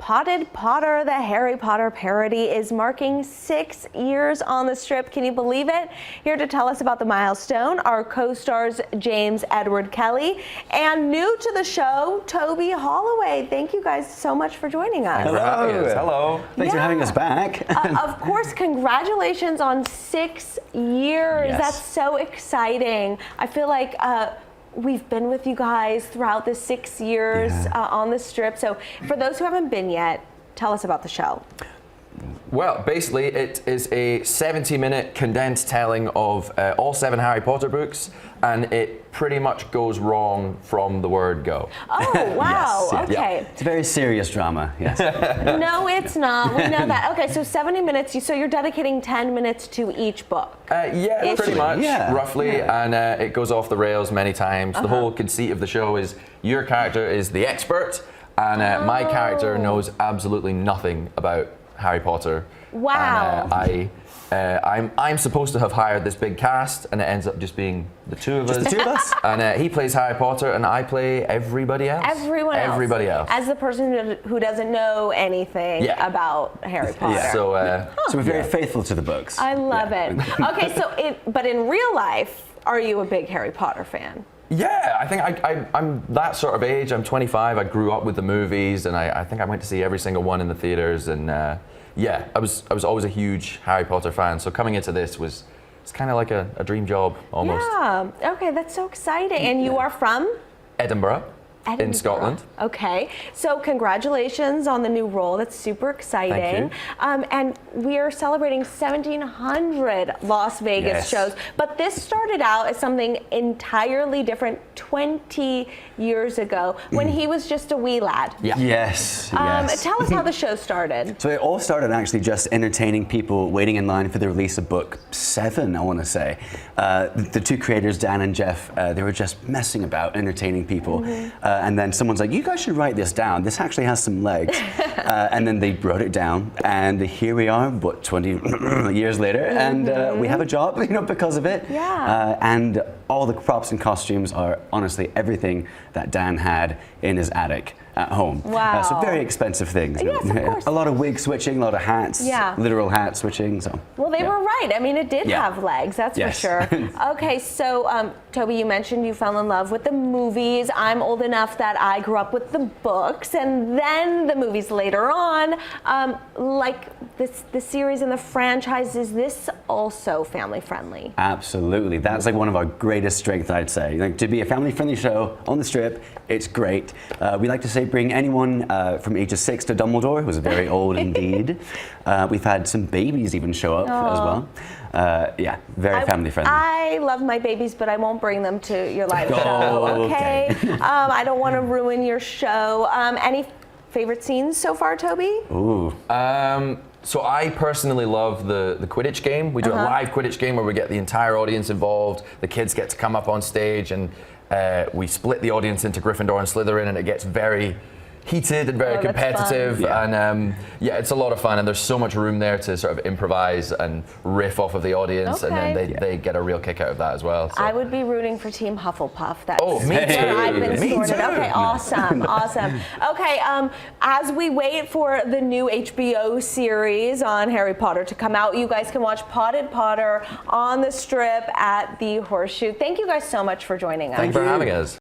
Potted Potter, the Harry Potter parody, is marking 6 years on the strip. Can you believe it? Here to tell us about the milestone are co-stars James Edward Kelly and new to the show, Toby Holloway. Thank you guys so much for joining us. Hello. Hello. Thanks for having us back. Of course, congratulations on 6 years. Yes. That's so exciting. I feel like we've been with you guys throughout the 6 years on the strip. So for those who haven't been yet, tell us about the show. Well, basically, it is a 70-minute condensed telling of all 7 Harry Potter books, and it pretty much goes wrong from the word go. Oh, wow. Yes, Okay. It's a very serious drama, yes. No, it's not. We know that. Okay, so 70 minutes. So you're dedicating 10 minutes to each book. Yeah, pretty much, roughly, and it goes off the rails many times. The whole conceit of the show is your character is the expert, and my character knows absolutely nothing about Harry Potter. Wow. And I'm supposed to have hired this big cast, and it ends up just being the two of us. The two of us? And he plays Harry Potter, and I play everybody else. Everybody else. As the person who doesn't know anything about Harry Potter. Yeah. So we're very faithful to the books. I love it. Okay, so but in real life, are you a big Harry Potter fan? Yeah, I think I'm that sort of age. I'm 25. I grew up with the movies, and I think I went to see every single one in the theaters. And yeah, I was always a huge Harry Potter fan. So coming into this it's kind of like a dream job almost. Yeah. Okay, that's so exciting. And you are from? Edinburgh. In Scotland. Okay, so congratulations on the new role. That's super exciting. Thank you. And we are celebrating 1,700 Las Vegas shows, but this started out as something entirely different 20 years ago when he was just a wee lad. Yeah. Yes. Tell us how the show started. So it all started actually just entertaining people waiting in line for the release of book 7, I want to say. The two creators, Dan and Jeff, they were just messing about, entertaining people. And then someone's like, you guys should write this down. This actually has some legs. And then they wrote it down. And here we are, 20 years later. And we have a job, because of it. Yeah. And all the props and costumes are honestly everything that Dan had in his attic at home. Wow. So very expensive things. Yes, of course. A lot of wig switching, a lot of hats, literal hat switching. So. Well, they were right. I mean, it did have legs, that's for sure. Okay, so Toby, you mentioned you fell in love with the movies. I'm old enough that I grew up with the books, and then the movies later on. Like the series and the franchise, is this also family friendly? Absolutely. That's like one of our greatest strengths, I'd say. Like, to be a family friendly show on the strip, it's great. We like to say bring anyone from ages 6 to Dumbledore, who's very old indeed. We've had some babies even show up as well. Yeah, very family friendly. I love my babies, but I won't bring them to your live show, okay? I don't want to ruin your show. Any favorite scenes so far, Toby? Ooh. So I personally love the Quidditch game. We do a live Quidditch game where we get the entire audience involved. The kids get to come up on stage, and we split the audience into Gryffindor and Slytherin, and it gets very heated and very competitive, and yeah, it's a lot of fun, and there's so much room there to sort of improvise and riff off of the audience, and then they get a real kick out of that as well. So. I would be rooting for Team Hufflepuff. That's me too. where I've been Me sorted. too. Okay, awesome. Okay, as we wait for the new HBO series on Harry Potter to come out, you guys can watch Potted Potter on the strip at the Horseshoe. Thank you guys so much for joining us. Thank you for having us.